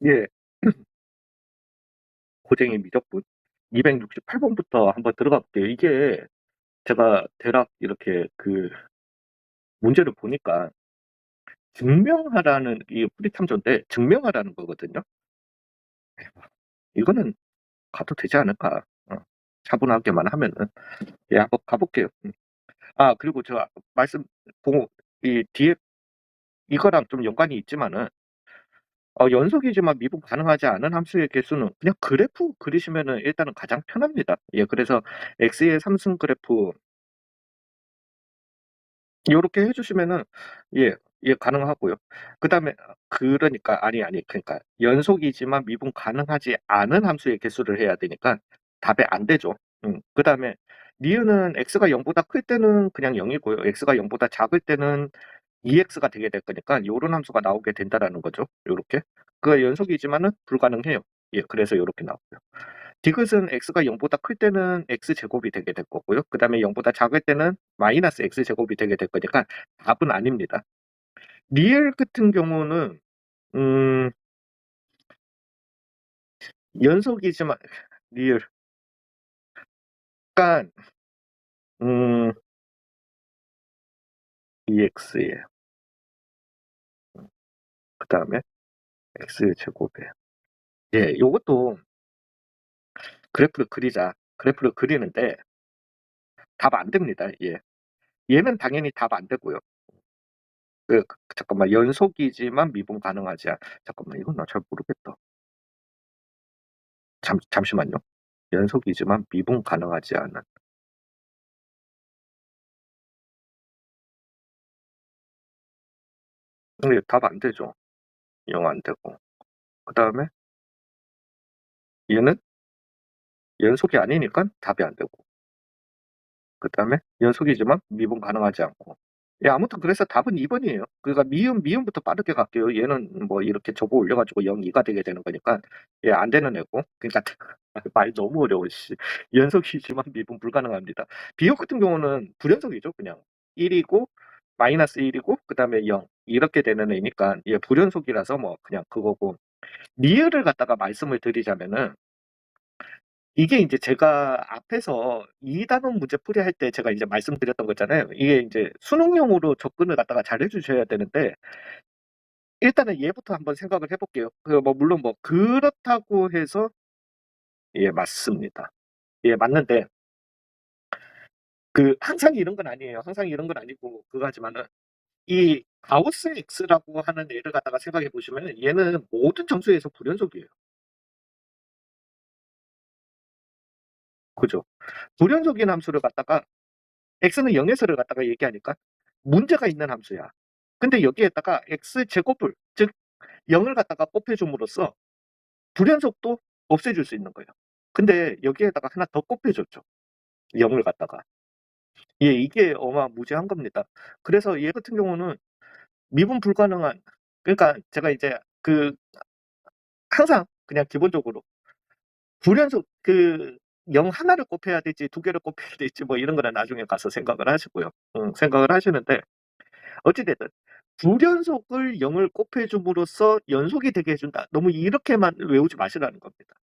예. 고쟁이 미적분 268 번부터 한번 들어가 볼게요. 이게 제가 대략 이렇게 문제를 보니까 증명하라는 이 풀이 탐조인데 증명하라는 거거든요. 이거는 가도 되지 않을까. 차분하게만 하면은. 예, 한번 가 볼게요. 그리고 제가 말씀 보고 이 뒤에 이거랑 좀 연관이 있지만은 연속이지만 미분 가능하지 않은 함수의 개수는 그냥 그래프 그리시면은 일단은 가장 편합니다. 예, 그래서 x의 3승 그래프 요렇게 해 주시면은 예, 예 가능하고요. 그다음에 그러니까 그러니까 연속이지만 미분 가능하지 않은 함수의 개수를 해야 되니까 답이 안 되죠. 그다음에 니은은 x가 0 보다 클 때는 그냥 0 이고요. x가 0 보다 작을 때는 2x가 되게 될 거니까 요런 함수가 나오게 된다라는 거죠. 요렇게. 그 연속이지만은 불가능해요. 예, 그래서 요렇게 나오고요. 디귿은 x가 0 보다 클 때는 x제곱이 되게 될 거고요. 그다음에 0 보다 작을 때는 마이너스 x제곱이 되게 될 거니까 답은 아닙니다. 리을 같은 경우는 음 연속이지만 리을 그러니까 음 2x예요. 그다음에 x제곱이에요. 예, 요것도 그래프를 그리자. 그래프를 그리는데 답 안 됩니다. 예. 얘는 당연히 답 안 되고요. 잠깐만 연속이지만 미분 가능하지 잠깐만 이건 나 잘 모르겠다. 잠시만요. 연속이지만 미분 가능하지 않은 이게 답 안 되죠. 0 안 되고. 그다음에 얘는 연속이 아니니까 답이 안 되고. 그다음에 연속이지만 미분 가능하지 않고. 예, 아무튼 그래서 답은 2 번이에요. 그러니까 미음부터 빠르게 갈게요. 얘는 뭐 이렇게 접어 올려 가지고 0, 2가 되게 되는 거니까 예, 안 되는 애고. 그러니까 말 너무 어려워 씨. 연속이지만 미분 불가능합니다. 비역 같은 경우는 불연속이죠, 그냥. 1 이고 마이너스 1 이고 그다음에 0 이렇게 되는 애니까 예, 불연속이라서 뭐 그냥 그거고. 리을을 갖다가 말씀을 드리자면은 이게 인제 제가 앞에서 2단원 문제 풀이할 때 제가 이제 말씀드렸던 거 있잖아요. 이게 인제 수능용으로 접근을 갖다가 잘 해 주셔야 되는데 일단은 얘부터 한번 생각을 해 볼게요. 뭐 물론 뭐 그렇다고 해서 예, 맞습니다. 예, 맞는데 항상 이런 건 아니에요. 항상 이런 건 아니고 그거 하지만은 이 가우스 X라고 하는 애를 갖다가 생각해 보시면은 얘는 모든 정수에서 불연속이에요. 그죠? 불연속인 함수를 갖다가 x는 0 에서를 갖다가 얘기하니까 문제가 있는 함수야. 근데 여기에다가 x제곱을 즉 0을 갖다가 곱해 줌으로써 불연속도 없애줄 수 있는 거예요. 근데 여기에다가 하나 더 곱해 줬죠. 0을 갖다가. 예, 이게 어마무지한 겁니다. 그래서 얘 같은 경우는 미분 불가능한 그러니까 제가 이제 항상 그냥 기본적으로 불연속 0 하나를 곱해야 될지 2 개를 곱해야 될지 뭐 이런 거는 나중에 가서 생각을 하시고요. 생각을 하시는데 어찌 됐든 불연속을 0을 곱해 줌으로써 연속이 되게 해 준다. 너무 이렇게만 외우지 마시라는 겁니다.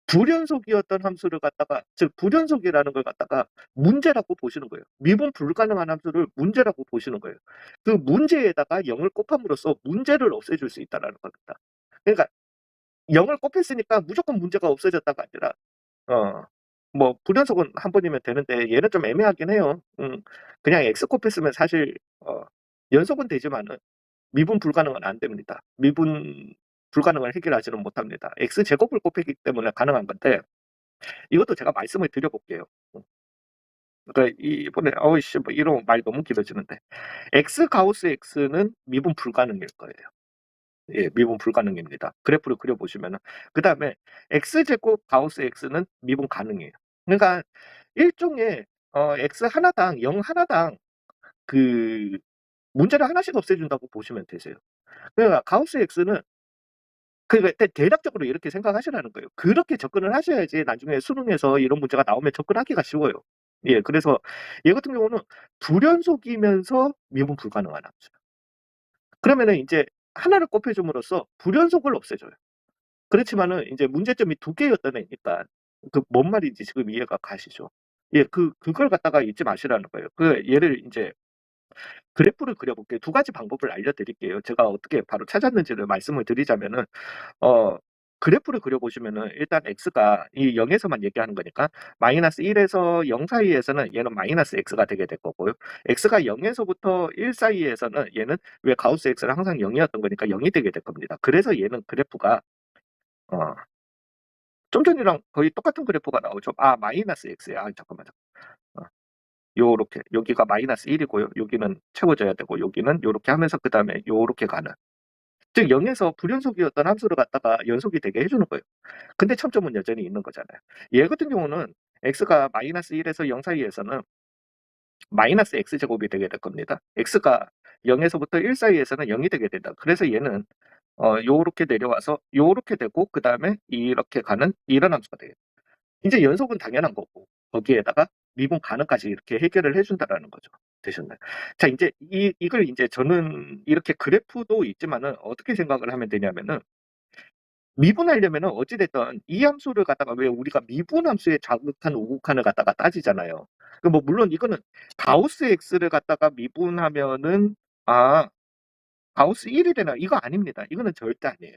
불연속이었던 함수를 갖다가 즉 불연속이라는 걸 갖다가 문제라고 보시는 거예요. 미분 불가능한 함수를 문제라고 보시는 거예요. 그 문제에다가 0을 곱함으로써 문제를 없애줄 수 있다라는 겁니다. 그러니까 0을 곱했으니까 무조건 문제가 없어졌다가 아니라 어 뭐 불연속은 한 번이면 되는데 얘는 좀 애매하긴 해요. 그냥 x 곱했으면 사실 연속은 되지만은 미분 불가능은 안 됩니다. 미분 불가능을 해결하지는 못합니다. x제곱을 곱했기 때문에 가능한 건데 이것도 제가 말씀을 드려 볼게요. 그러니까 이번에 어우 씨 뭐 이런 말 너무 길어지는데 x 가우스 x는 미분 불가능일 거예요. 예, 미분 불가능입니다. 그래프를 그려 보시면은. 그다음에 x제곱 가우스 x는 미분 가능해요. 그러니까 일종의 x 하나당 0 하나당 그 문제를 하나씩 없애 준다고 보시면 되세요. 그러니까 가우스 x는 그러니까 대략적으로 이렇게 생각하시라는 거예요. 그렇게 접근을 하셔야지 나중에 수능에서 이런 문제가 나오면 접근하기가 쉬워요. 예, 그래서 얘 같은 경우는 불연속이면서 미분 불가능한 함수야. 그러면은 인제 하나를 곱해 줌으로써 불연속을 없애줘요. 그렇지만은 인제 문제점이 두 개였던 애니까 그 뭔 말인지 지금 이해가 가시죠? 예, 그걸 갖다가 잊지 마시라는 거예요. 얘를 인제 그래프를 그려 볼게요. 두 가지 방법을 알려드릴게요. 제가 어떻게 바로 찾았는지를 말씀을 드리자면은 어 그래프를 그려 보시면은 일단 x가 이 0 에서만 얘기하는 거니까 -1 에서 0 사이에서는 얘는 -x가 되게 될 거고요. x가 0 에서부터 1 사이에서는 얘는 왜 가우스 x는 항상 0 이었던 거니까 0이 되게 될 겁니다. 그래서 얘는 그래프가 어 좀 전이랑 거의 똑같은 그래프가 나오죠. -x야. 잠깐만. 어 요렇게 여기가 -1 이고요. 여기는 채워져야 되고 여기는 요렇게 하면서 그다음에 요렇게 가는, 즉 0 에서 불연속이었던 함수를 갖다가 연속이 되게 해 주는 거예요. 근데 첨점은 여전히 있는 거잖아요. 얘 같은 경우는 x가 -1 에서 0 사이에서는 x 제곱이 되게 될 겁니다. x가 0 에서부터 1 사이에서는 0이 되게 된다. 그래서 얘는 요렇게 내려와서 요렇게 되고 그다음에 이렇게 가는 이런 함수가 돼요. 인제 연속은 당연한 거고 거기에다가 미분 가능까지 이렇게 해결을 해 준다라는 거죠. 되셨나요? 자, 인제 이걸 인제 저는 이렇게 그래프도 있지만은 어떻게 생각을 하면 되냐면은 미분하려면은 어찌 됐든 이 함수를 갖다가 왜 우리가 미분 함수의 자극한 우극한을 갖다가 따지잖아요. 그 뭐 물론 이거는 가우스 X를 갖다가 미분하면은 가우스 1이 되나 이거 아닙니다. 이거는 절대 아니에요.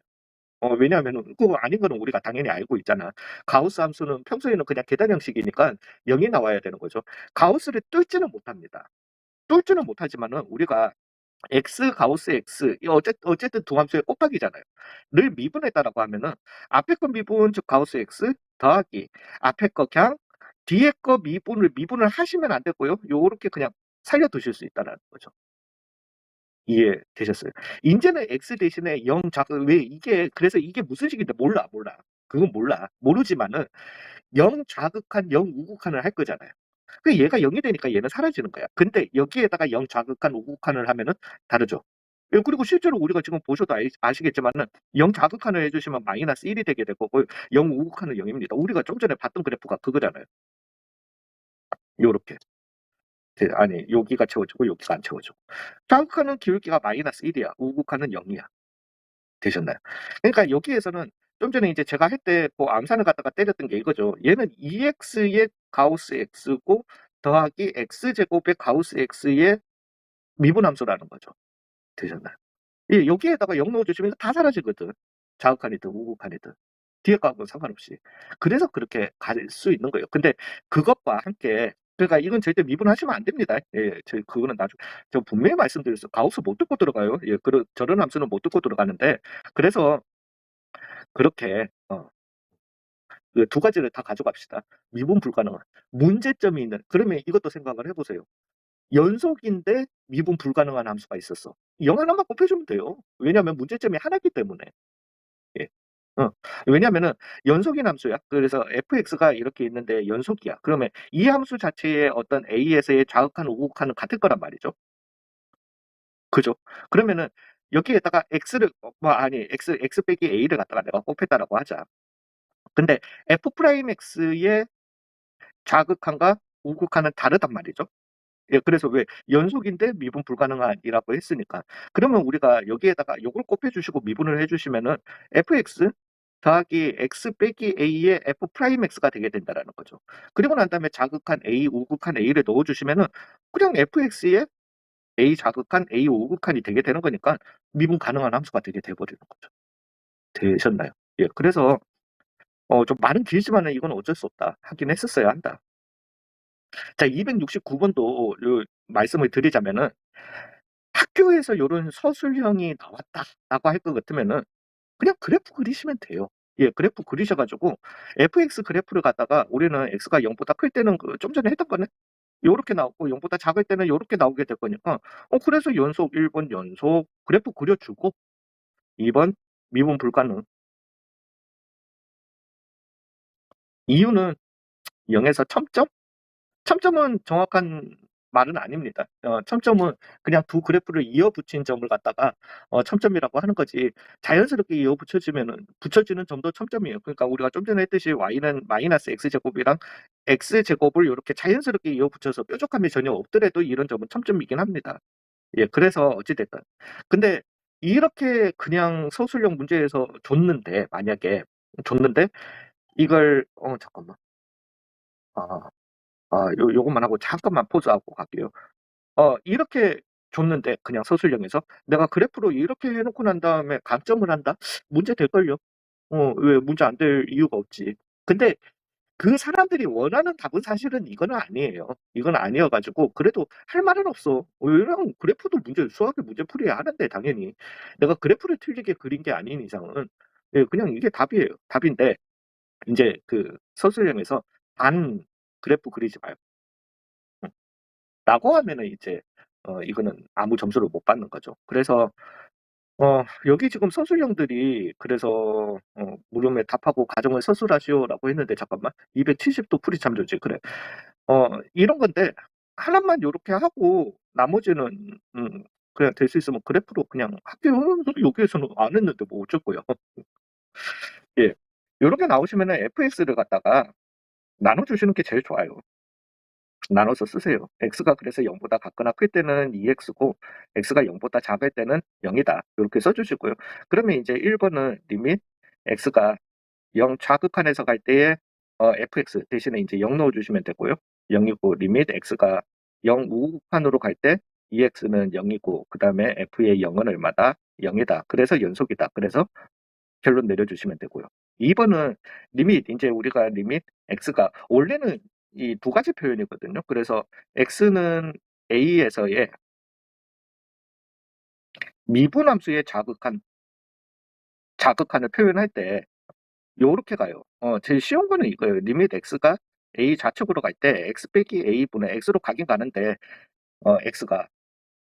왜냐하면은 그거 아닌 거는 우리가 당연히 알고 있잖아. 가우스 함수는 평소에는 그냥 계산 형식이니까 0이 나와야 되는 거죠. 가우스를 뚫지는 못합니다. 뚫지는 못하지만은 우리가 x 가우스 x 이 어쨌든 두 함수의 곱하기잖아요. 를 미분했다라고 하면은 앞에 거 미분 즉 가우스 x 더하기 앞에 거 그냥 뒤에 거 미분을 하시면 안 되고요. 요렇게 그냥 살려 두실 수 있다라는 거죠. 이해되셨어요? 인제는 x 대신에 0 왜 이게 그래서 이게 무슨 식인데 몰라, 몰라. 그건 몰라. 모르지만은 0 좌극한 0 우극한을 할 거잖아요. 그 얘가 0이 되니까 얘는 사라지는 거야. 근데 여기에다가 0 좌극한 우극한을 하면은 다르죠. 예, 그리고 실제로 우리가 지금 보셔도 아시겠지만은 0 좌극한을 해 주시면 -1이 되게 될 거고요. 0 우극한은 0 입니다. 우리가 좀 전에 봤던 그래프가 그거잖아요. 요렇게. 아니 여기가 채워지고 여기가 안 채워지고. 좌극한은 기울기가 -1 이야. 우극한은 0 이야. 되셨나요? 그러니까 여기에서는 좀 전에 이제 제가 할 때 뭐 암산을 갖다가 때렸던 게 이거죠. 얘는 EX의 가우스 X고 더하기 X제곱의 가우스 X의 미분함수라는 거죠. 되셨나요? 예, 여기에다가 0 넣어 주시면 다 사라지거든. 자극한이든 우극한이든. 뒤에 거하고는 상관없이. 그래서 그렇게 갈 수 있는 거예요. 근데 그것과 함께 그러니까 이건 절대 미분하시면 안 됩니다. 예. 그거는 저 분명히 말씀드렸어요. 가우스 못 듣고 들어가요. 예. 저런 함수는 못 듣고 들어가는데 그래서 그렇게 그 두 가지를 다 가져갑시다. 미분 불가능한. 문제점이 있는, 그러면 이것도 생각을 해 보세요. 연속인데 미분 불가능한 함수가 있었어. 0 하나만 곱해 주면 돼요. 왜냐하면 문제점이 하나이기 때문에. 예. 어. 왜냐하면은 연속인 함수야. 그래서 fx가 이렇게 있는데 연속이야. 그러면 이 함수 자체의 어떤 a에서의 좌극한 우극한은 같을 거란 말이죠. 그죠? 그러면은 여기에다가 x를 x 빼기 a를 갖다가 내가 곱했다라고 하자. 근데 f 프라임 x의 좌극한과 우극한은 다르단 말이죠. 예, 그래서 왜 연속인데 미분 불가능한이라고 했으니까. 그러면 우리가 여기에다가 요걸 곱해 주시고 미분을 해 주시면은 fx 더하기 x 빼기 a의 f 프라임 x가 되게 된다라는 거죠. 그리고 난 다음에 자극한 a, 우극한 a를 넣어 주시면은 그냥 fx의 a 자극한 a 우극한이 되게 되는 거니까 미분 가능한 함수가 되게 돼 버리는 거죠. 되셨나요? 예. 그래서 좀 말은 길지만은 이건 어쩔 수 없다. 하긴 했었어야 한다. 자, 269 번도 요 말씀을 드리자면은 학교에서 요런 서술형이 나왔다라고 할 것 같으면은 그냥 그래프 그리시면 돼요. 예, 그래프 그리셔 가지고 fx 그래프를 갖다가 우리는 x가 0 보다 클 때는 그 좀 전에 했던 거네. 요렇게 나오고 0 보다 작을 때는 요렇게 나오게 될 거니까 그래서 연속 1번 연속 그래프 그려 주고 2번 미분 불가능. 이유는 0 에서 첨점? 첨점은 정확한 말은 아닙니다. 첨점은 그냥 두 그래프를 이어 붙인 점을 갖다가 첨점이라고 하는 거지, 자연스럽게 이어 붙여지는 점도 첨점이에요. 그러니까 우리가 좀 전에 했듯이 y는 -x제곱이랑 x제곱을 요렇게 자연스럽게 이어 붙여서 뾰족함이 전혀 없더라도 이런 점은 첨점이긴 합니다. 예, 그래서 어찌 됐든. 근데 이렇게 그냥 서술형 문제에서 줬는데 만약에 줬는데 이걸 잠깐만. 아. 요것만 하고 잠깐만 포즈하고 갈게요. 이렇게 줬는데 그냥 서술형에서 내가 그래프로 이렇게 해 놓고 난 다음에 감점을 한다? 문제 될걸요. 왜 문제 안 될 이유가 없지. 근데 그 사람들이 원하는 답은 사실은 이거는 아니에요. 이건 아니어 가지고 그래도 할 말은 없어. 얘랑 그래프도 문제 수학의 문제풀이 하는데 당연히. 내가 그래프를 틀리게 그린 게 아닌 이상은 예 그냥 이게 답이에요. 답인데 인제 그 서술형에서 "반 그래프 그리지 말고" 라고 하면은 이제 이거는 아무 점수를 못 받는 거죠. 그래서 여기 지금 서술형들이 그래서 물음에 답하고 가정을 서술하시오라고 했는데 잠깐만 270도 풀이 참조지. 그래. 이런 건데 하나만 요렇게 하고 나머지는 그냥 될 수 있으면 그래프로 그냥 할게요. 여기에서는 안 했는데 뭐 어쩔 거야. 예. 요렇게 나오시면은 fx를 갖다가 나눠 주시는 게 제일 좋아요. 나눠서 쓰세요. x가 그래서 0 보다 같거나 클 때는 2x고 x가 0 보다 작을 때는 0 이다. 요렇게 써 주시고요. 그러면 이제 1 번은 리밋 x가 0 좌극한에서 갈 때에 fx 대신에 인제 0 넣어 주시면 되고요. 0 이고 리밋 x가 0 우극한으로 갈 때 ex는 0 이고 그다음에 f의 0은 얼마다? 0 이다. 그래서 연속이다. 그래서 결론 내려 주시면 되고요. 2 번은 리밋 인제 우리가 리밋 x가 원래는 이 두 가지 표현이거든요. 그래서 x는 a에서의 미분함수의 자극한을 표현할 때 요렇게 가요. 제일 쉬운 거는 이거예요. 리밋 x가 a 좌측으로 갈 때 x 빼기 a분의 x로 가긴 가는데 x가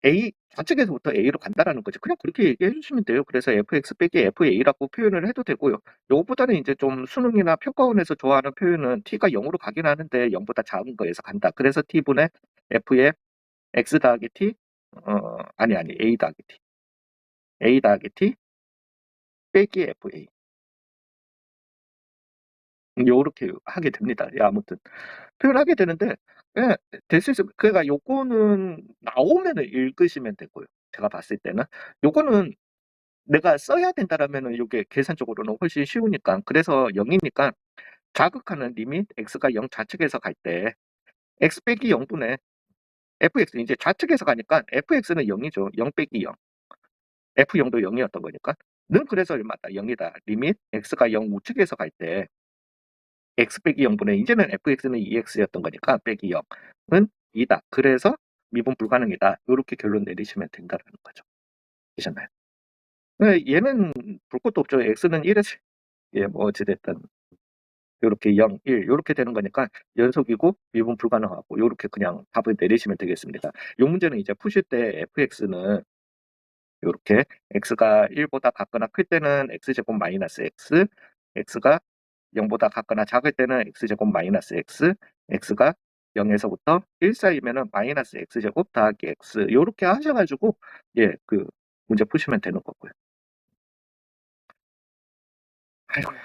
A 좌측에서부터 A로 간다라는 거죠. 그냥 그렇게 얘기해 주시면 돼요. 그래서 fx 빼기 fa라고 표현을 해도 되고요. 요거보다는 인제 좀 수능이나 평가원에서 좋아하는 표현은 t가 0 으로 가긴 하는데 0 보다 작은 거에서 간다. 그래서 t분의 f의 x 더하기 t 아니 a 더하기 t, a 더하기 t 빼기 fa 요렇게 하게 됩니다. 예 아무튼 표현하게 되는데 예 될 수 있어요. 그러니까 요거는 나오면은 읽으시면 되고요. 제가 봤을 때는. 요거는 내가 써야 된다라면은 요게 계산적으로는 훨씬 쉬우니까. 그래서 0 이니까 자극하는 리밋 x가 0 좌측에서 갈 때 x 빼기 0 분의 fx 인제 좌측에서 가니까 fx는 0 이죠. 0 빼기 0. f0도 0 이었던 거니까. 는 그래서 얼마다? 0 이다. 리밋 x가 0 우측에서 갈 때 x 빼기 0 분의 이제는 fx는 2x였던 거니까 빼기 0은 2다. 그래서 미분 불가능이다. 요렇게 결론 내리시면 된다라는 거죠. 되셨나요? 예 얘는 볼 것도 없죠. x는 1 에서 예 뭐 어찌 됐든 요렇게 0, 1 요렇게 되는 거니까 연속이고 미분 불가능하고 요렇게 그냥 답을 내리시면 되겠습니다. 요 문제는 이제 푸실 때 fx는 요렇게 x가 1 보다 같거나 클 때는 x제곱 마이너스 x, x가 0 보다 같거나 작을 때는 x제곱 마이너스 x, x가 0 에서부터 1 사이면은 마이너스 x제곱 더하기 x 요렇게 하셔 가지고 예 그 문제 푸시면 되는 거고요. 아이고야.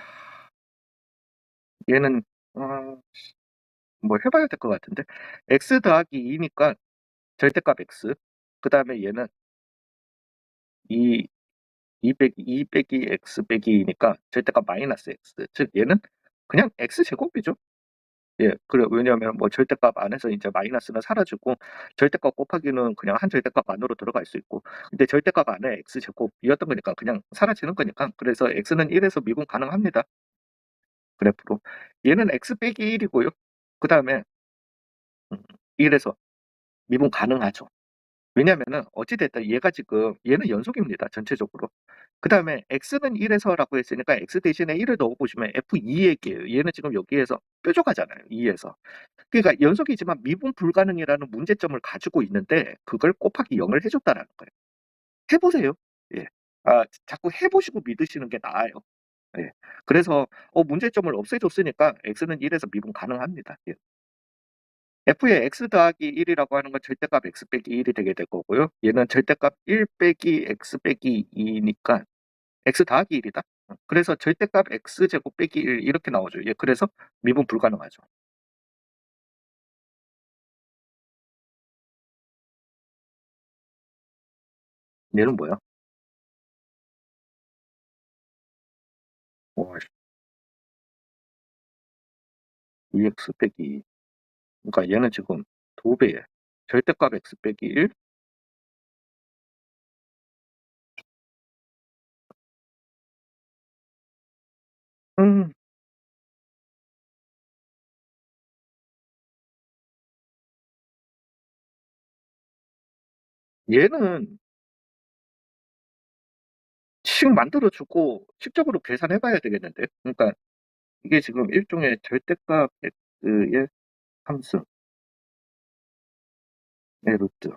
얘는 어 뭐 해 봐야 될 것 같은데 x 더하기 2 니까 절대값 x 그다음에 얘는 2 2 빼기 x 빼기 2 니까 절대값 마이너스 x 즉 얘는 그냥 x제곱이죠. 예. 그래 왜냐하면 뭐 절대값 안에서 인제 마이너스는 사라지고 절대값 곱하기는 그냥 한 절대값 안으로 들어갈 수 있고 근데 절대값 안에 x제곱이었던 거니까 그냥 사라지는 거니까 그래서 x는 1 에서 미분 가능합니다, 그래프로. 얘는 x 빼기 1 이고요. 그다음에 1 에서 미분 가능하죠. 왜냐면은 어찌 됐든 얘가 지금 얘는 연속입니다, 전체적으로. 그다음에 x는 1 에서라고 했으니까 x 대신에 1을 넣어 보시면 f2 얘기예요. 얘는 지금 여기에서 뾰족하잖아요, 2 에서. 그러니까 연속이지만 미분 불가능이라는 문제점을 가지고 있는데 그걸 곱하기 0을 해 줬다라는 거예요. 해 보세요. 예. 자꾸 해 보시고 믿으시는 게 나아요. 예. 그래서 문제점을 없애 줬으니까 x는 1 에서 미분 가능합니다. 예. f의 x 더하기 1 이라고 하는 건 절대값 x 빼기 1이 되게 될 거고요. 얘는 절대값 1 빼기 x 빼기 2 니까 x 더하기 1 이다. 그래서 절대값 x제곱 빼기 1 이렇게 나오죠. 예 그래서 미분 불가능하죠. 얘는 뭐야? 와 Vx 빼기 그러니까 얘는 지금 2배에 절대값 x 빼기 1 음. 얘는 식 만들어 주고 식적으로 계산해 봐야 되겠는데. 그러니까 이게 지금 일종의 절대값 x의 함수의 루트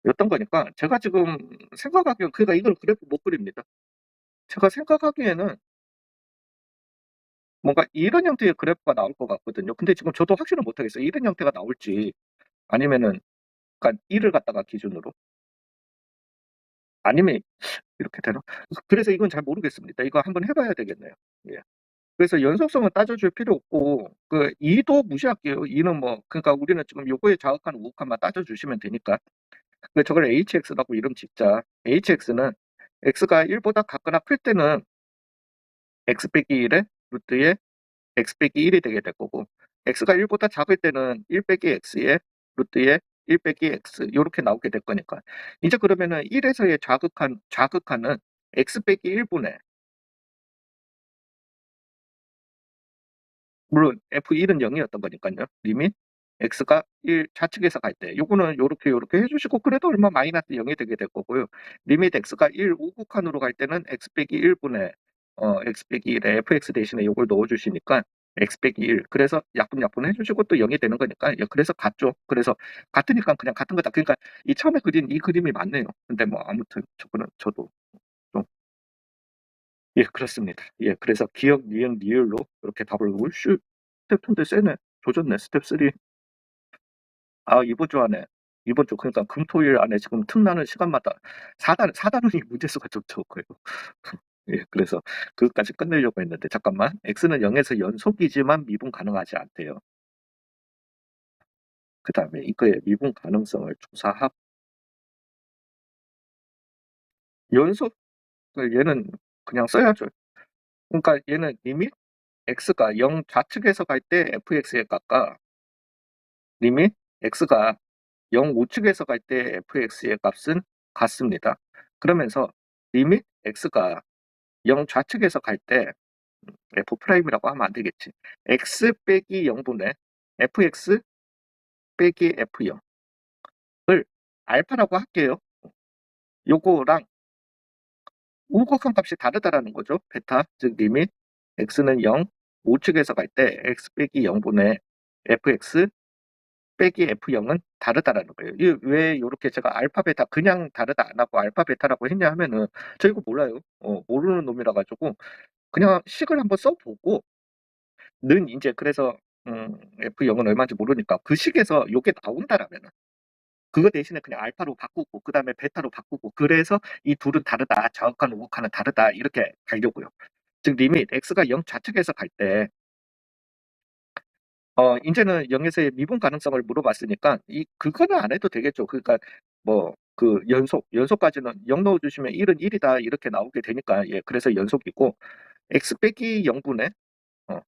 였던 거니까 제가 지금 생각하기엔 그러니까 이걸 그래프 못 그립니다. 제가 생각하기에는 뭔가 이런 형태의 그래프가 나올 것 같거든요. 근데 지금 저도 확신을 못 하겠어요. 이런 형태가 나올지 아니면은 그러니까 1을 갖다가 기준으로 아니면 이렇게 되나? 그래서 이건 잘 모르겠습니다. 이거 한번 해 봐야 되겠네요. 예. 그래서 연속성은 따져줄 필요 없고 그 2도 무시할게요. 2는 뭐 그러니까 우리는 지금 요거에 자극한 우극한만 따져주시면 되니까. 그 저걸 hx라고 이름 짓자. hx는 x가 1보다 같거나 클 때는 x 빼기 1의 루트에 x 빼기 1이 되게 될 거고 x가 1보다 작을 때는 1 빼기 x의 루트에 1 빼기 x 요렇게 나오게 될 거니까 이제 그러면은 1에서의 좌극한은 x 빼기 1분의 물론 F1은 0이었던 거니까요. 리밋 x가 1 좌측에서 갈 때 요거는 요렇게 해 주시고 그래도 얼마 마이너스 0이 되게 될 거고요. 리밋 x가 1 우극한으로 갈 때는 x 빼기 1분의 x 빼기 1에 fx 대신에 요걸 넣어 주시니까 x 빼기 1 그래서 약분해 주시고 또 0이 되는 거니까 예 그래서 같죠. 그래서 같으니까 그냥 같은 거다. 그러니까 이 처음에 그린 이 그림이 맞네요. 근데 뭐 아무튼 저도 좀 예 그렇습니다. 예 그래서 기억, 니은, 리을로 이렇게 답을 올슈 스텝 2인데 세네. 조졌네 스텝 3. 아 이번 주 안에 이번 주 그러니까 금, 토, 일 안에 지금 틈나는 시간마다 4단원이 문제수가 좀 적어요. 예 그래서 그것까지 끝내려고 했는데 잠깐만. x는 0에서 연속이지만 미분 가능하지 않대요. 그다음에 이거의 미분 가능성을 조사하고 연속 얘는 그냥 써야죠. 그러니까 얘는 리밋 x가 0 좌측에서 갈 때 fx에 깎아 리밋 x가 0 우측에서 갈 때 fx의 값은 같습니다. 그러면서 리밋 x가 0 좌측에서 갈 때 f'이라고 하면 안 되겠지. x 빼기 0분의 fx 빼기 f0을 알파라고 할게요. 요거랑 우극한 값이 다르다라는 거죠. 베타, 즉 리밋 x는 0 우측에서 갈 때 x 빼기 0분의 fx 빼기 F0은 다르다라는 거예요. 왜 이렇게 제가 알파 베타 그냥 다르다 안 하고 알파 베타라고 했냐 하면은 저 이거 몰라요. 모르는 놈이라 가지고 그냥 식을 한번 써보고 는 이제 그래서 F0은 얼마인지 모르니까 그 식에서 요게 나온다라면은 그거 대신에 그냥 알파로 바꾸고 그다음에 베타로 바꾸고 그래서 이 둘은 다르다. 좌극한 우극한은 다르다. 이렇게 가려고요. 즉 리밋 x가 0 좌측에서 갈 때 인제는 0에서의 미분 가능성을 물어봤으니까 그거는 안 해도 되겠죠. 그러니까 뭐 그 연속까지는 0 넣어 주시면 1은 1이다 이렇게 나오게 되니까 예 그래서 연속이고 x 빼기 0분의 어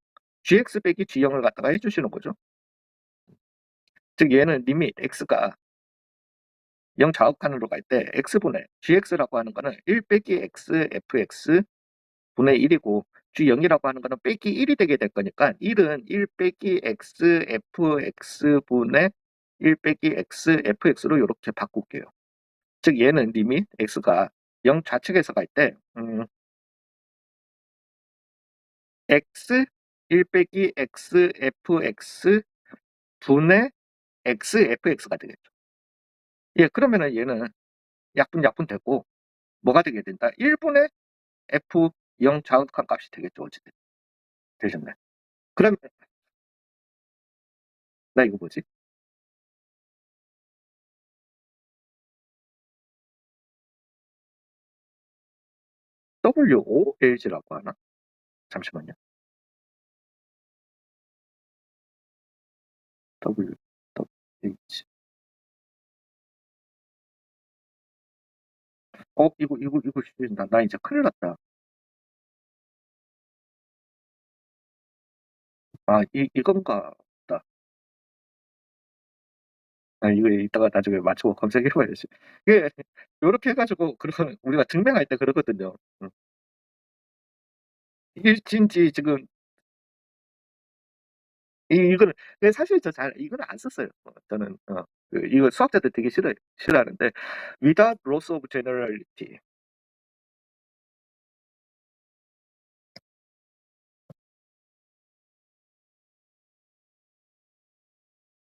gx 빼기 g0을 갖다가 해 주시는 거죠. 즉 얘는 리밋 x가 0 좌우칸으로 갈 때 x분의 gx라고 하는 거는 1 빼기 x fx 분의 1이고 G0이라고 하는 거는 빼기 1이 되게 될 거니까 1은 1 빼기 x fx 분의 1 빼기 x fx로 이렇게 바꿀게요. 즉 얘는 리밋 x가 0 좌측에서 갈 때 x 1 빼기 x fx 분의 x fx가 되겠죠. 예 그러면은 얘는 약분 되고 뭐가 되게 된다? 1분의 f 0 좌극한 값이 되겠죠. 어쨌든 되셨네. 그럼 나 이거 뭐지? WOLG라고 하나? 잠시만요. W, WH. 이거, 나 이제 큰일 났다. 아 이건가 보다. 아 이거 이따가 나중에 맞추고 검색해 봐야지. 그 요렇게 해 가지고 그런 우리가 증명할 때 그러거든요. 음. 일진지 지금 이거는 근데 사실 저 잘 이거는 안 썼어요. 저는 이거 수학자들 되게 싫어하는데 without loss of generality.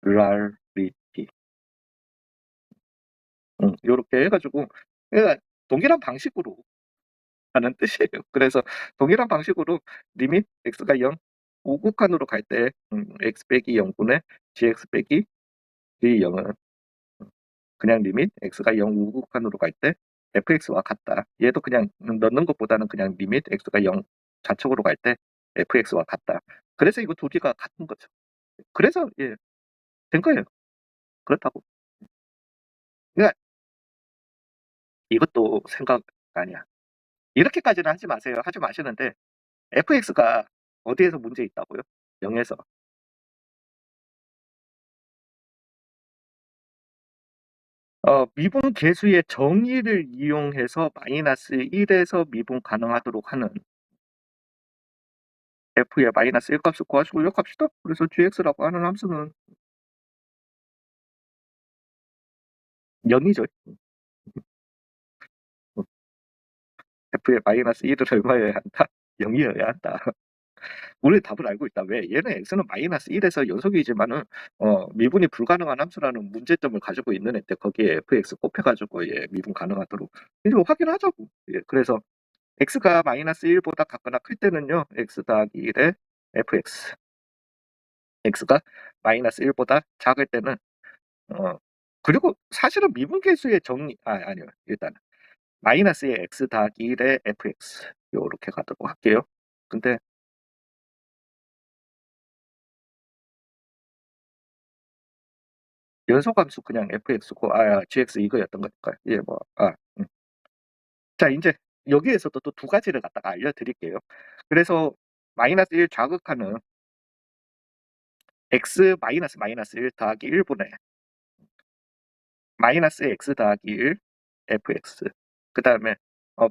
rarity. 요렇게 해 가지고 그러니까 동일한 방식으로 하는 뜻이에요. 그래서 동일한 방식으로 리밋 x가 0 우극한으로 갈 때 x 빼기 0 분의 gx 빼기 g 0은 그냥 리밋 x가 0 우극한으로 갈 때 fx와 같다. 얘도 그냥 넣는 것보다는 그냥 리밋 x가 0 좌측으로 갈 때 fx와 같다. 그래서 이거 두 개가 같은 거죠. 그래서 된 거예요. 그렇다고. 그러니까 이것도 생각 아니야. 이렇게까지는 하지 마세요. 하지 마시는데 fx가 어디에서 문제 있다고요? 0에서. 미분 계수의 정의를 이용해서 마이너스 1에서 미분 가능하도록 하는 f의 마이너스 1 값을 구하시고 요약합시다. 그래서 gx라고 하는 함수는 0이죠. f의 마이너스 1을 얼마여야 한다? 0이어야 한다. 우리 답을 알고 있다. 왜? 얘는 x는 마이너스 1에서 연속이지만은 미분이 불가능한 함수라는 문제점을 가지고 있는 애인데 거기에 fx 곱해가지고 미분 가능하도록 이제 확인하자고. 그래서 x가 마이너스 1보다 같거나 클 때는요 x 더하기 1에 fx, x가 마이너스 1보다 작을 때는 그리고 사실은 미분계수의 정리 아니요 일단 마이너스의 x 더하기 1에 fx 요렇게 가도록 할게요. 근데 연소함수 그냥 fx고 gx 이거였던 거니까 자 이제 여기에서도 또 두 가지를 갖다가 알려드릴게요. 그래서 마이너스 1 자극하는 x 마이너스 마이너스 1 더하기 1분의 마이너스 x 더하기 1 fx 그 다음에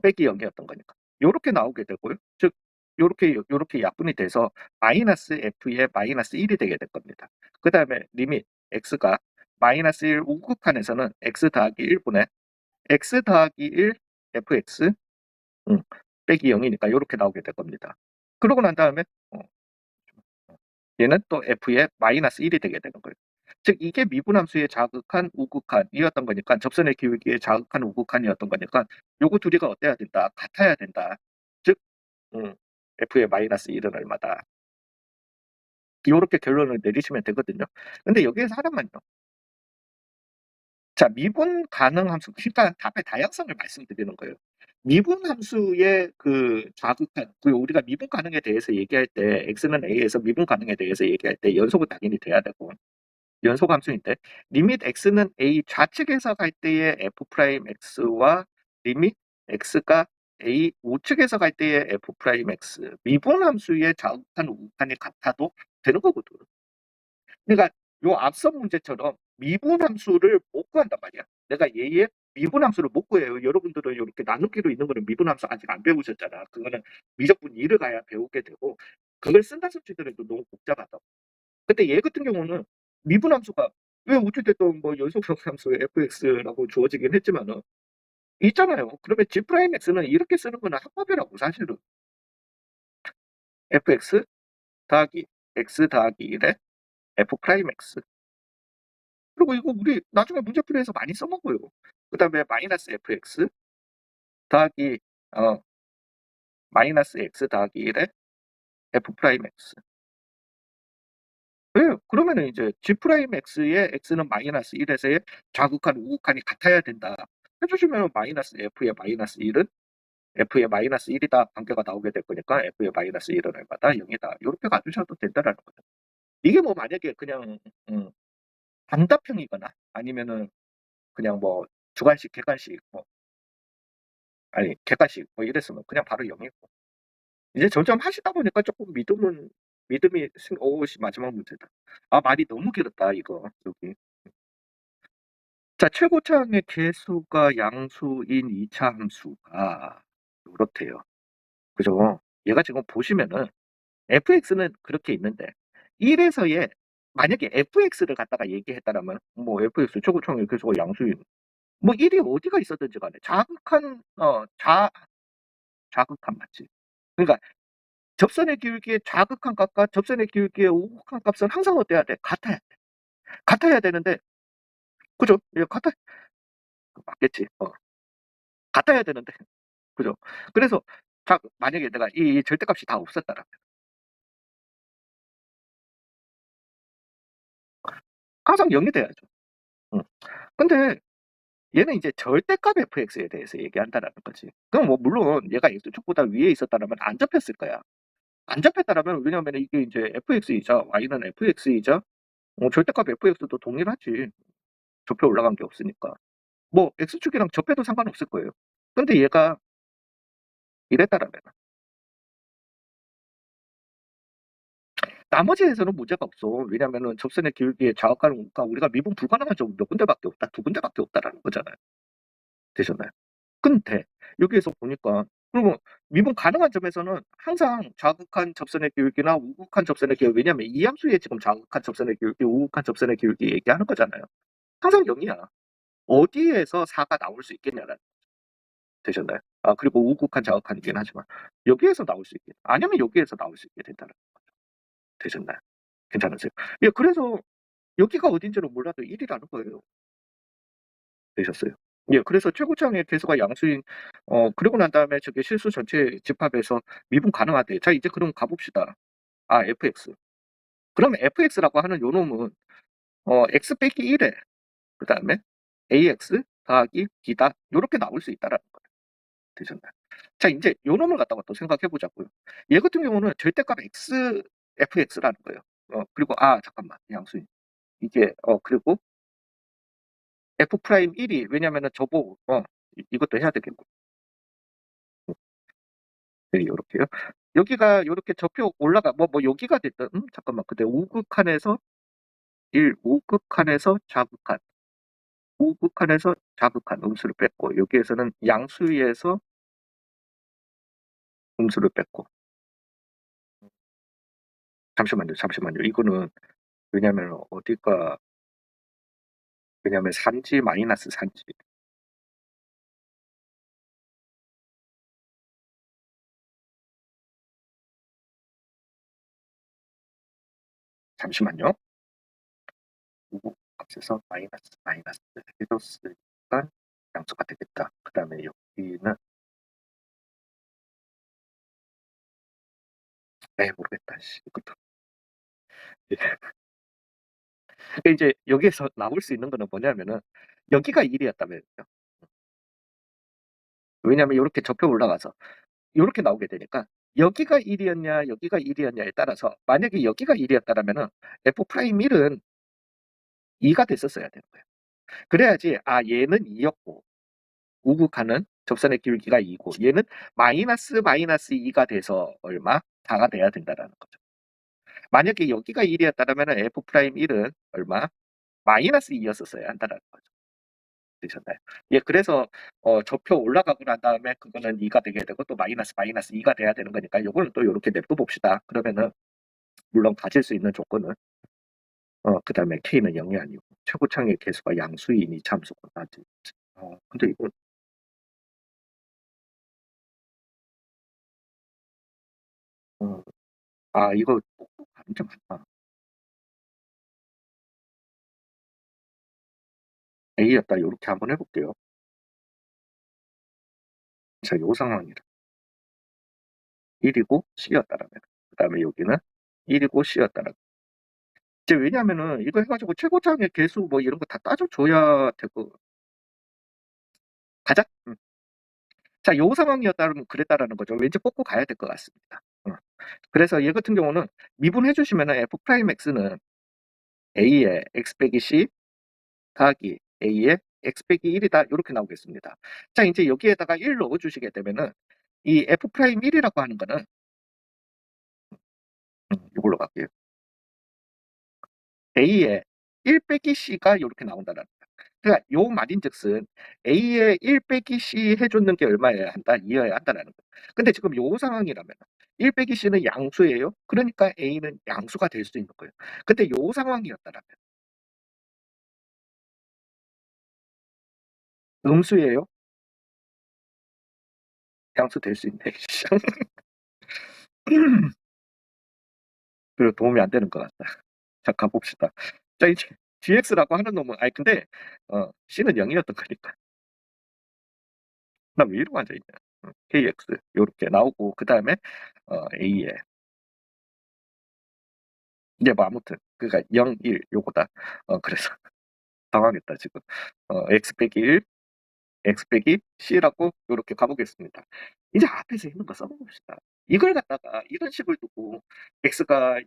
빼기 0이었던 거니까 요렇게 나오게 되고요. 즉 요렇게 약분이 돼서 마이너스 f의 마이너스 1이 되게 될 겁니다. 그 다음에 리밋 x가 마이너스 1 우극한에서는 x 더하기 1분의 x 더하기 1 fx 음, 빼기 0이니까 요렇게 나오게 될 겁니다. 그러고 난 다음에 얘는 또 f의 마이너스 1이 되게 되는 거예요. 즉 이게 미분함수의 자극한 우극한이었던 거니까 접선의 기울기의 자극한 우극한이었던 거니까 요거 두 개가 어때야 된다? 같아야 된다. 즉 f의 마이너스 1은 얼마다. 요렇게 결론을 내리시면 되거든요. 근데 여기에서 하나만요. 자 미분 가능 함수 그러니까 답의 다양성을 말씀드리는 거예요. 미분 함수의 그 자극한 우리가 미분 가능에 대해서 얘기할 때 x는 a에서 미분 가능에 대해서 얘기할 때 연속은 당연히 돼야 되고 연속 함수인데 리밋 x는 a 좌측에서 갈 때의 f 프라임 x와 리밋 x가 a 우측에서 갈 때의 f 프라임 x 미분 함수의 자극한 우극한이 같아도 되는 거거든. 그러니까 요 앞선 문제처럼 미분 함수를 못 구한단 말이야. 내가 얘의 미분 함수를 못 구해요. 여러분들은 이렇게 나누기로 있는 거는 미분 함수 아직 안 배우셨잖아. 그거는 미적분 2를 가야 배우게 되고 그걸 쓴다 sub치더라도 너무 복잡하다. 근데 얘 같은 경우는 미분 함수가 왜 어찌됐든 뭐 연속성 함수 fx라고 주어지긴 했지만은 있잖아요. 그러면 g 프라임 x는 이렇게 쓰는 거는 합법이라고 사실은 fx 더하기 x 더하기 1에 f 프라임 x 그리고 이거 우리 나중에 문제풀이에서 많이 써먹어요. 그 다음에 마이너스 fx 더하기 마이너스 x 더하기 1에 f 프라임 x 왜? 그러면은 이제 g 프라임 x의 x는 마이너스 1에서의 좌극한 우극한이 같아야 된다. 해주시면 마이너스 f의 마이너스 1은 f의 마이너스 1이다 관계가 나오게 될 거니까 f의 마이너스 1은 얼마다? 0이다. 이렇게 가주셔도 된다라는 거죠. 이게 뭐 만약에 그냥 단답형이거나 아니면은 그냥 뭐 주관식, 객관식 뭐 아니 객관식 뭐 이랬으면 그냥 바로 0이고 이제 점점 하시다 보니까 조금 믿음은 믿음이 오씨 마지막 문제다. 아, 말이 너무 길었다, 이거. 여기. 자, 최고차항의 개수가 양수인 2차 함수가 이렇대요. 그죠? 얘가 지금 보시면은 fx는 그렇게 있는데 1에서의 만약에 fx를 갖다가 얘기했다라면 뭐 fx 최고차항의 개수가 양수인 뭐 1이 어디가 있었든지 간에 자극한 자극한 맞지? 그러니까 접선의 기울기의 자극한 값과 접선의 기울기의 우극한 값은 항상 어때야 돼? 같아야 돼. 같아야 되는데 그죠? 예, 맞겠지. 같아야 되는데 그죠? 그래서 만약에 내가 이 절대값이 다 없었다라면 항상 0이 돼야죠. 응. 근데 얘는 이제 절대값 fx에 대해서 얘기한다라는 거지. 그럼 뭐 물론 얘가 x축보다 위에 있었다라면 안 잡혔을 거야. 안 잡혔다라면 왜냐면 이게 이제 fx이자 y는 fx이자 절대값 fx도 동일하지. 접혀 올라간 게 없으니까. 뭐 x축이랑 접해도 상관없을 거예요. 근데 얘가 이랬다라면 나머지에서는 문제가 없어. 왜냐면은 접선의 기울기에 자극하는 공간 우리가 미분 불가능한 점 몇 군데밖에 없다. 두 군데밖에 없다라는 거잖아요. 되셨나요? 근데 여기에서 보니까 그러면 미분 가능한 점에서는 항상 자극한 접선의 기울기나 우극한 접선의 기울기 왜냐면 이 함수에 지금 자극한 접선의 기울기, 우극한 접선의 기울기 얘기하는 거잖아요. 항상 0이야. 어디에서 4가 나올 수 있겠냐는 되셨나요? 아 그리고 우극한 자극한이긴 하지만 여기에서 나올 수 있겠 아니면 여기에서 나올 수 있게 된다는 되셨나요? 괜찮으세요? 예, 그래서 여기가 어딘지는 몰라도 1이라는 거예요. 되셨어요? 예, 그래서 최고차항의 개수가 양수인, 그리고 난 다음에 저게 실수 전체 집합에서 미분 가능하대. 자, 이제 그럼 가봅시다. 아, fx. 그러면 fx라고 하는 요 놈은, x 빼기 1에, 그 다음에 ax 더하기 b다. 요렇게 나올 수 있다라는 거예요. 되셨나요? 자, 이제 요 놈을 갖다가 또 생각해 보자고요. 얘 같은 경우는 절대값 fx라는 거예요. 그리고, 잠깐만. 양수인. 이게, 그리고 f 프라임 1이 왜냐면은 저보 이것도 해야 되겠고 네, 요렇게요. 여기가 요렇게 접혀 올라가 뭐 여기가 됐든 잠깐만 근데 우극한에서 1 우극한에서 좌극한 우극한에서 좌극한 음수를 뺐고 여기에서는 양수위에서 음수를 뺐고 잠시만요 이거는 왜냐면 어디가 왜냐면 산지 마이너스 산지 잠시만요 우극 값에서 마이너스 해줬으니까 양수가 되겠다 그 다음에 여기는 모르겠다 이것도 이제 여기에서 나올 수 있는 거는 뭐냐면은 여기가 1이었다면요. 왜냐면 이렇게 접혀 올라가서 이렇게 나오게 되니까 여기가 1이었냐 여기가 1이었냐에 따라서 만약에 여기가 1이었다면은 f 프라임 1은 2가 됐었어야 되는 거예요. 그래야지 얘는 2였고 우극하는 접선의 기울기가 2고 얘는 마이너스 2가 돼서 얼마? 4가 돼야 된다라는 거죠. 만약에 여기가 1이었다면 f 프라임 1은 얼마? 마이너스 2였었어야 한다는 거죠. 되셨나요? 예, 그래서 접혀 올라가고 난 다음에 그거는 2가 되게 되고 또 마이너스 2가 돼야 되는 거니까 요거는 또 이렇게 냅둬 봅시다. 그러면은 물론 가질 수 있는 조건은 그 다음에 k는 0이 아니고 최고창의 개수가 양수인 이 참수가 나지. 근데 이거 어, 이거 완전 같다. A였다. 이렇게 한번 해볼게요. 자, 요 상황이라 1이고 C였다라면 그 다음에 여기는 1이고 C였다라면 이제 왜냐면은 이거 해가지고 최고창의 개수 뭐 이런 거 다 따져줘야 되고 가자. 자, 요 상황이었다면 그랬다라는 거죠. 왠지 뽑고 가야 될 것 같습니다. 그래서 얘 같은 경우는 미분해 주시면은 f 프라임 x는 a의 x 빼기 c 더하기 a의 x 빼기 1이다 이렇게 나오겠습니다. 자, 이제 여기에다가 1 넣어 주시게 되면은 이 f 프라임 1이라고 하는 거는 요걸로 갈게요. A에 1 빼기 C가 요렇게 나온다는 거야. 그러니까 요 말인즉슨 A에 1 빼기 C 해주는 게 얼마여야 한다? 2여야 한다라는 거야. 근데 지금 요 상황이라면 1 빼기 C는 양수예요. 그러니까 A는 양수가 될 수 있는 거예요. 근데 요 상황이었다라면 음수예요. 양수 될 수 있네. 그리고 도움이 안 되는 것 같다. 자, 가봅시다. 자, 이제 GX라고 하는 놈은, 아니, 근데, C는 0이었던 거니까. 나 왜 이러고 앉아있냐. KX, 요렇게 나오고, 그 다음에, A에. 이제 뭐, 아무튼, 그니까 0, 1, 요거다. 그래서, 당황했다, 지금. X 빼기 1, X 빼기 C라고 요렇게 가보겠습니다. 이제 앞에서 있는 거 써봅시다. 이걸 갖다가 이런 식을 두고 X가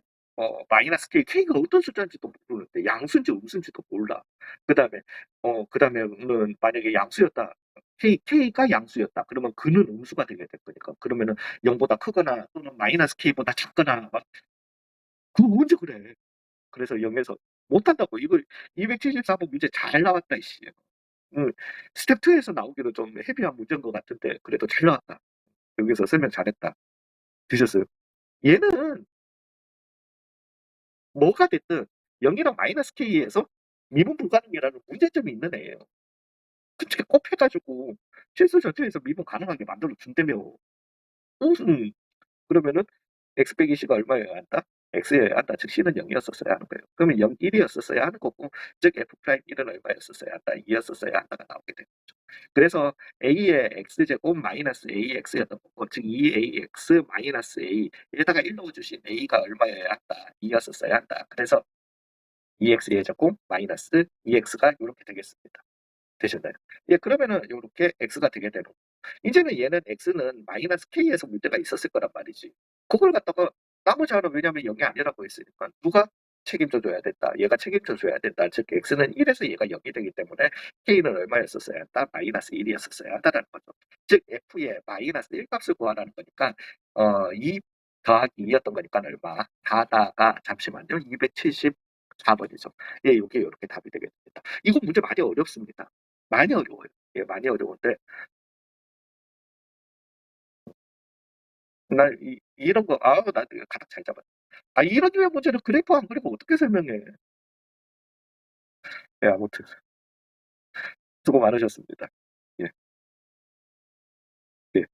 마이너스 K, K가 어떤 숫자인지도 모르는데 양수인지 음수인지도 몰라. 그 다음에 그 다음에는 만약에 양수였다. K가 양수였다. 그러면 그는 음수가 되게 될 거니까. 그러면은 0보다 크거나 또는 마이너스 K보다 작거나 막 그거 언제 그래. 그래서 0에서 못한다고. 이거 274번 문제 잘 나왔다 이씨. 스텝 2에서 나오기는 좀 헤비한 문제인 것 같은데 그래도 잘 나왔다. 여기서 설명 잘했다. 드셨어요? 얘는 뭐가 됐든 0이랑 마이너스 K에서 미분 불가능이라는 문제점이 있는 애예요. 그렇게 곱해가지고 실수 전체에서 미분 가능하게 만들어 준다며. 그러면은 x 빼기 c가 얼마여야 한다? x여야 한다. 즉 c는 0이었었어야 하는 거예요. 그러면 0, 1이었었어야 하는 거고 즉 f'1은 얼마였었어야 한다? 2였었어야 한다가 나오게 되는 거죠. 그래서 a의 x제곱 마이너스 ax였던 거고 즉 2ax 마이너스 a에다가 1 넣어주신 a가 얼마여야 한다? 2였었어야 한다. 그래서 2x의 제곱 마이너스 2x가 이렇게 되겠습니다. 되셨나요? 예, 그러면은 이렇게 x가 되게 되는. 이제는 얘는 x는 마이너스 k에서 문제가 있었을 거란 말이지. 그걸 갖다가 나머지 하나 왜냐면 0이 아니라고 했으니까 누가 책임져 줘야 된다. 얘가 책임져 줘야 된다. 즉 x는 1에서 얘가 0이 되기 때문에 k는 얼마였었어야 한다? 마이너스 1이었었어야 한다는 거죠. 즉 f의 마이너스 1 값을 구하라는 거니까 2 더하기 2였던 거니까 얼마? 4다가 잠시만요. 274번이죠. 예, 이게 이렇게 답이 되겠습니다. 이거 문제 많이 어렵습니다. 많이 어려워요. 예, 많이 어려운데 나 이런 거 나 이거 가닥 잘 잡았네. 이런 류의 문제를 그래프 안 그리고 어떻게 설명해. 예, 아무튼 수고 많으셨습니다. 예. 예.